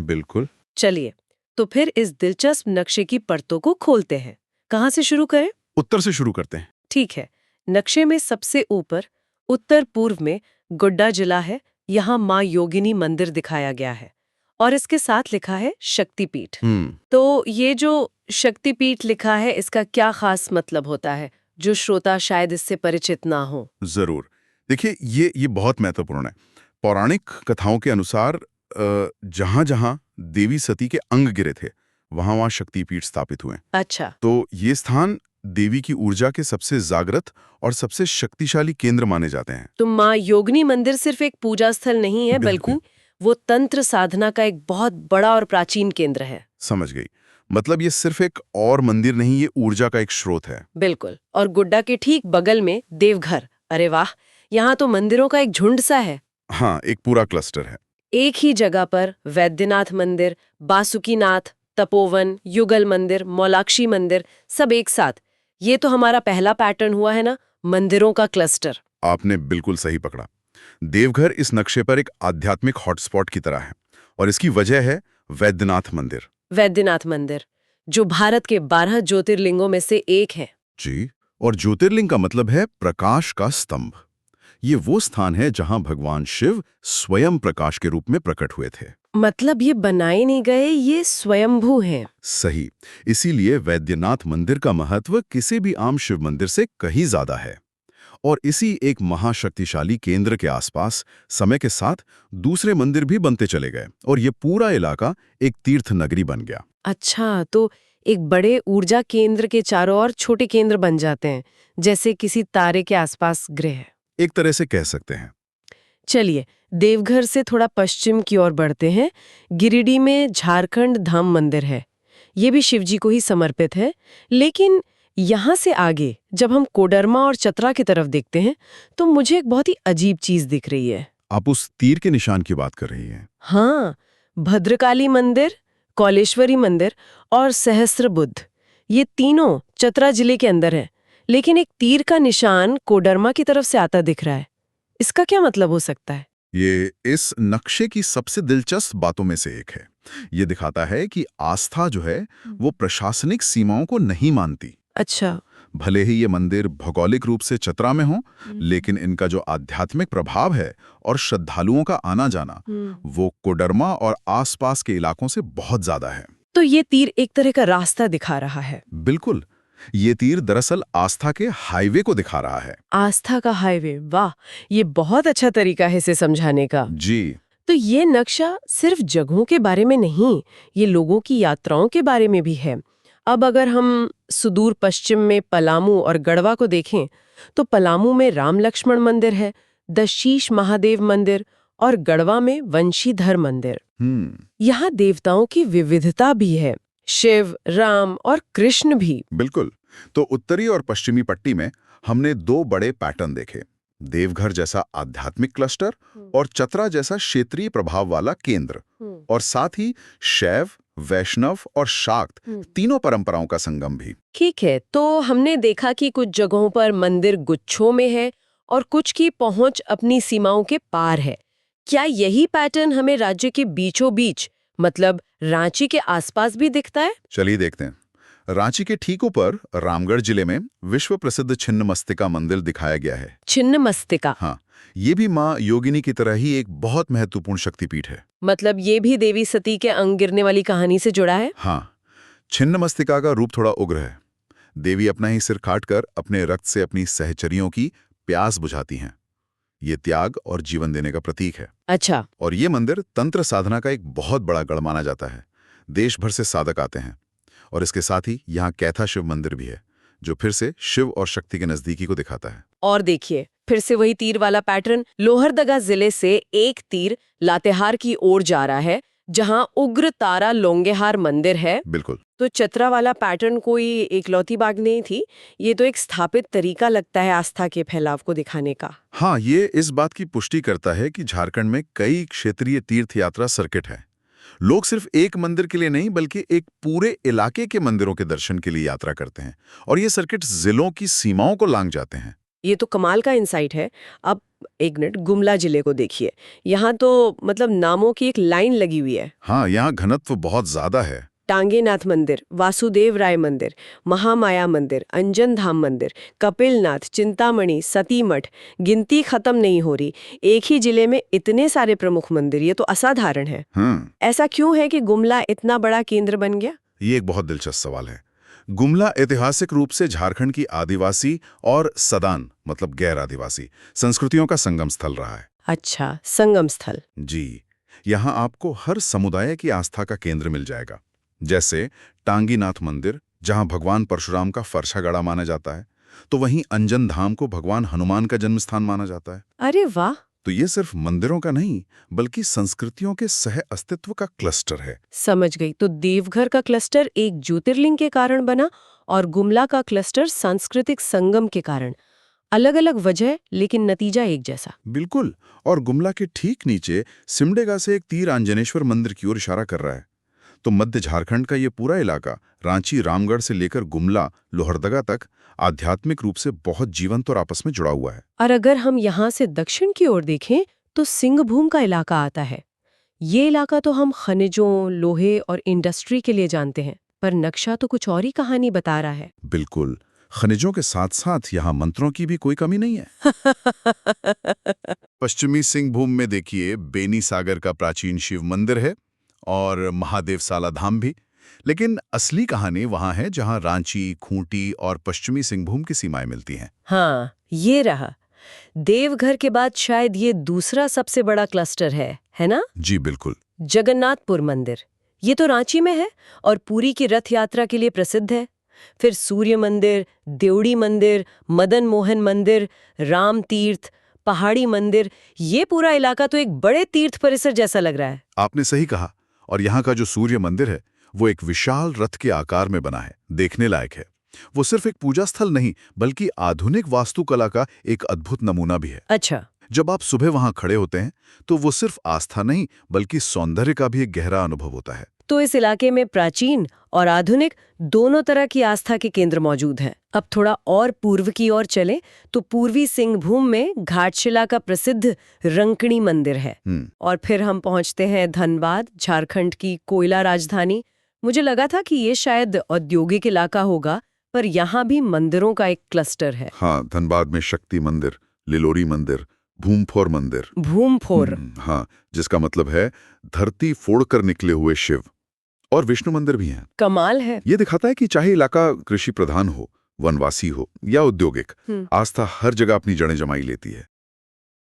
बिल्कुल। चलिए, तो फिर इस दिलचस्प नक्शे की परतों को खोलते हैं। कहाँ से शुरू करें? उत्तर से शुरू करते हैं। ठीक है। नक्शे में सबसे ऊपर उत्तर पूर्व में गोड्डा जिला है। यहाँ माँ योगिनी मंदिर दिखाया गया है और इसके साथ लिखा है शक्तिपीठ। हम्म। तो ये जो शक्तिपीठ लिखा है, इसका क्या खास मतलब होता है जो श्रोता शायद इससे परिचित ना हो? जरूर। देखिए, ये बहुत महत्वपूर्ण है। पौराणिक कथाओं के अनुसार जहां जहां देवी सती के अंग गिरे थे, वहां वहां शक्तिपीठ स्थापित हुए। अच्छा। तो ये स्थान देवी की ऊर्जा के सबसे जागृत और सबसे शक्तिशाली केंद्र माने जाते हैं। तो माँ योगिनी मंदिर सिर्फ एक पूजा स्थल नहीं है, बिल्कुल। बल्कि वो तंत्र साधना का एक बहुत बड़ा और प्राचीन केंद्र है। समझ गई। मतलब ये सिर्फ एक और मंदिर नहीं, ये ऊर्जा का एक स्रोत है। बिल्कुल। और गुड्डा के ठीक बगल में देवघर। अरे वाह, यहाँ तो मंदिरों का एक झुंड सा है। हाँ, एक पूरा क्लस्टर है। एक ही जगह पर वैद्यनाथ मंदिर, बासुकीनाथ, तपोवन, युगल मंदिर, मौलाक्षी मंदिर, सब एक साथ। ये तो हमारा पहला पैटर्न हुआ है ना, मंदिरों का क्लस्टर। आपने बिल्कुल सही पकड़ा। देवघर इस नक्शे पर एक आध्यात्मिक हॉटस्पॉट की तरह है और इसकी वजह है वैद्यनाथ मंदिर। वैद्यनाथ मंदिर, जो भारत के 12 ज्योतिर्लिंगों में से एक है। जी। और ज्योतिर्लिंग का मतलब है प्रकाश का स्तंभ। ये वो स्थान है जहां भगवान शिव स्वयं प्रकाश के रूप में प्रकट हुए थे। मतलब ये बनाए नहीं गए, ये स्वयंभू हैं। सही। इसीलिए वैद्यनाथ मंदिर का महत्व किसी भी आम शिव मंदिर से कहीं ज्यादा है। और इसी एक महाशक्तिशाली केंद्र के आसपास समय के साथ दूसरे मंदिर भी बनते चले गए और ये पूरा इलाका एक तीर्थ नगरी बन गया। अच्छा, तो एक बड़े ऊर्जा केंद्र के चारों ओर छोटे केंद्र बन जाते हैं, जैसे किसी तारे के आसपास ग्रह। एक तरह से कह सकते हैं। चलिए, देवघर से थोड़ा पश्चिम की ओर बढ़ते हैं। गिरिडीह में झारखंड धाम मंदिर है। ये भी शिवजी को ही समर्पित है। लेकिन यहाँ से आगे जब हम कोडरमा और चतरा की तरफ देखते हैं, तो मुझे एक बहुत ही अजीब चीज दिख रही है। आप उस तीर के निशान की बात कर रही हैं? हाँ, भद्रकाली मंदिर, कौलेश्वरी मंदिर और सहस्त्र बुद्ध, ये तीनों चतरा जिले के अंदर है। लेकिन एक तीर का निशान कोडरमा की तरफ से आता दिख रहा है। इसका क्या मतलब हो सकता है? ये इस नक्शे की सबसे दिलचस्प बातों में से एक है। ये दिखाता है कि आस्था जो है वो प्रशासनिक सीमाओं को नहीं मानती। अच्छा। भले ही ये मंदिर भौगोलिक रूप से चतरा में हो, लेकिन इनका जो आध्यात्मिक प्रभाव है और श्रद्धालुओं का आना जाना, वो कोडरमा और आसपास के इलाकों से बहुत ज्यादा है। तो ये तीर एक तरह का रास्ता दिखा रहा है। बिल्कुल। ये तीर दरअसल आस्था के हाईवे को दिखा रहा है। आस्था का हाईवे, वाह, ये बहुत अच्छा तरीका है इसे समझाने का। जी। तो ये नक्शा सिर्फ जगहों के बारे में नहीं, ये लोगों की यात्राओं के बारे में भी है। अब अगर हम सुदूर पश्चिम में पलामू और गढ़वा को देखें, तो पलामू में राम लक्ष्मण मंदिर है, दशीश महादेव मंदिर, और गढ़वा में वंशीधर मंदिर। यहाँ देवताओं की विविधता भी है, शिव, राम और कृष्ण भी। बिल्कुल। तो उत्तरी और पश्चिमी पट्टी में हमने दो बड़े पैटर्न देखे। देवघर जैसा आध्यात्मिक क्लस्टर और चतरा जैसा क्षेत्रीय प्रभाव वाला केंद्र, और साथ ही शैव, वैष्णव और शाक्त तीनों परंपराओं का संगम भी। ठीक है, तो हमने देखा कि कुछ जगहों पर मंदिर गुच्छों में है और कुछ की पहुंच अपनी सीमाओं के पार है। क्या यही पैटर्न हमें राज्य के बीचों बीच, मतलब रांची के आसपास भी दिखता है? चलिए देखते हैं। रांची के ठीक ऊपर रामगढ़ जिले में विश्व प्रसिद्ध छिन्नमस्तिका मंदिर दिखाया गया है। छिन्नमस्तिका? हाँ, ये भी माँ योगिनी की तरह ही एक बहुत महत्वपूर्ण शक्तिपीठ है। मतलब ये भी देवी सती के अंग गिरने वाली कहानी से जुड़ा है? हाँ, छिन्नमस्तिका का रूप थोड़ा उग्र है। देवी अपना ही सिर काटकर अपने रक्त से अपनी सहचरियों की प्यास बुझाती हैं। ये त्याग और जीवन देने का प्रतीक है। अच्छा। और ये मंदिर तंत्र साधना का एक बहुत बड़ा गढ़ माना जाता है। देश भर से साधक आते हैं। और इसके साथ ही यहाँ कैथा शिव मंदिर भी है, जो फिर से शिव और शक्ति के नजदीकी को दिखाता है। और देखिए, फिर से वही तीर वाला पैटर्न। लोहरदगा जिले से एक तीर लातेहार की ओर जा रहा है, जहां उग्र तारा लोंगेहार मंदिर है। बिल्कुल। तो चतरा वाला पैटर्न कोई एकलौती बात नहीं थी, ये तो एक स्थापित तरीका लगता है आस्था के फैलाव को दिखाने का। हाँ, ये इस बात की पुष्टि करता है कि झारखंड में कई क्षेत्रीय तीर्थ यात्रा सर्किट है। लोग सिर्फ एक मंदिर के लिए नहीं, बल्कि एक पूरे इलाके के मंदिरों के दर्शन के लिए यात्रा करते हैं, और ये सर्किट जिलों की सीमाओं को लांघ जाते हैं। ये तो कमाल का इंसाइट है। अब एक मिनट, गुमला जिले को देखिए, यहाँ तो मतलब नामों की एक लाइन लगी हुई है। हाँ, यहाँ घनत्व बहुत ज्यादा है। टांगेनाथ मंदिर, वासुदेव राय मंदिर, महामाया मंदिर, अंजन धाम मंदिर, कपिलनाथ, चिंतामणि, सती मठ, गिनती खत्म नहीं हो रही। एक ही जिले में इतने सारे प्रमुख मंदिर, ये तो असाधारण है। ऐसा क्यों है कि गुमला इतना बड़ा केंद्र बन गया? ये एक बहुत दिलचस्प सवाल है। गुमला ऐतिहासिक रूप से झारखंड की आदिवासी और सदान मतलब गैर आदिवासी संस्कृतियों का संगम स्थल रहा है। अच्छा, संगम स्थल। जी, यहाँ आपको हर समुदाय की आस्था का केंद्र मिल जाएगा। जैसे टांगीनाथ मंदिर, जहाँ भगवान परशुराम का फरसा गड़ा माना जाता है, तो वहीं अंजन धाम को भगवान हनुमान का जन्म स्थान माना जाता है। अरे वाह! तो ये सिर्फ मंदिरों का नहीं, बल्कि संस्कृतियों के सह अस्तित्व का क्लस्टर है। समझ गई। तो देवघर का क्लस्टर एक ज्योतिर्लिंग के कारण बना और गुमला का क्लस्टर सांस्कृतिक संगम के कारण। अलग-अलग वजह, लेकिन नतीजा एक जैसा। बिल्कुल। और गुमला के ठीक नीचे सिमडेगा से एक तीर आंजनेश्वर मंदिर की ओर इशारा कर रहा है। तो मध्य झारखंड का ये पूरा इलाका रांची, रामगढ़ से लेकर गुमला, लोहरदगा तक आध्यात्मिक रूप से बहुत जीवंत और आपस में जुड़ा हुआ है। और अगर हम यहाँ से दक्षिण की ओर देखें तो सिंहभूम का इलाका आता है। ये इलाका तो हम खनिजों, लोहे और इंडस्ट्री के लिए जानते हैं, पर नक्शा तो कुछ और ही कहानी बता रहा है। बिल्कुल। खनिजों के साथ साथ यहाँ मंत्रों की भी कोई कमी नहीं है। पश्चिमी सिंहभूम में देखिए, बेनी सागर का प्राचीन शिव मंदिर है और महादेव साला धाम भी। लेकिन असली कहानी वहां है जहां रांची, खूंटी और पश्चिमी सिंहभूम की सीमाएं मिलती हैं। हाँ, ये रहा। देवघर के बाद शायद ये दूसरा सबसे बड़ा क्लस्टर है ना? जी बिल्कुल। जगन्नाथपुर मंदिर, ये तो रांची में है और पुरी की रथ यात्रा के लिए प्रसिद्ध है। फिर सूर्य मंदिर, देवड़ी मंदिर, मदन मोहन मंदिर, राम तीर्थ, पहाड़ी मंदिर, ये पूरा इलाका तो एक बड़े तीर्थ परिसर जैसा लग रहा है। आपने सही कहा। और यहाँ का जो सूर्य मंदिर है, वो एक विशाल रथ के आकार में बना है, देखने लायक है। वो सिर्फ एक पूजा स्थल नहीं, बल्कि आधुनिक वास्तुकला का एक अद्भुत नमूना भी है। अच्छा। जब आप सुबह वहां खड़े होते हैं, तो वो सिर्फ आस्था नहीं, बल्कि सौंदर्य का भी एक गहरा अनुभव होता है। तो इस इलाके में प्राचीन और आधुनिक दोनों तरह की आस्था के केंद्र मौजूद हैं। अब थोड़ा और पूर्व की ओर चलें तो पूर्वी सिंहभूम में घाटशिला का प्रसिद्ध रंकणी मंदिर है। और फिर हम पहुंचते हैं धनबाद, झारखंड की कोयला राजधानी। मुझे लगा था कि ये शायद औद्योगिक इलाका होगा, पर यहाँ भी मंदिरों का एक क्लस्टर है। हाँ, धनबाद में शक्ति मंदिर, लिलोरी मंदिर, भूमफोर मंदिर। भूमफोर? हाँ, जिसका मतलब है धरती फोड़कर निकले हुए शिव। और विष्णु मंदिर भी हैं। कमाल है। ये दिखाता है कि चाहे इलाका कृषि प्रधान हो, वनवासी हो या औद्योगिक, आस्था हर जगह अपनी जड़ें जमाई लेती है।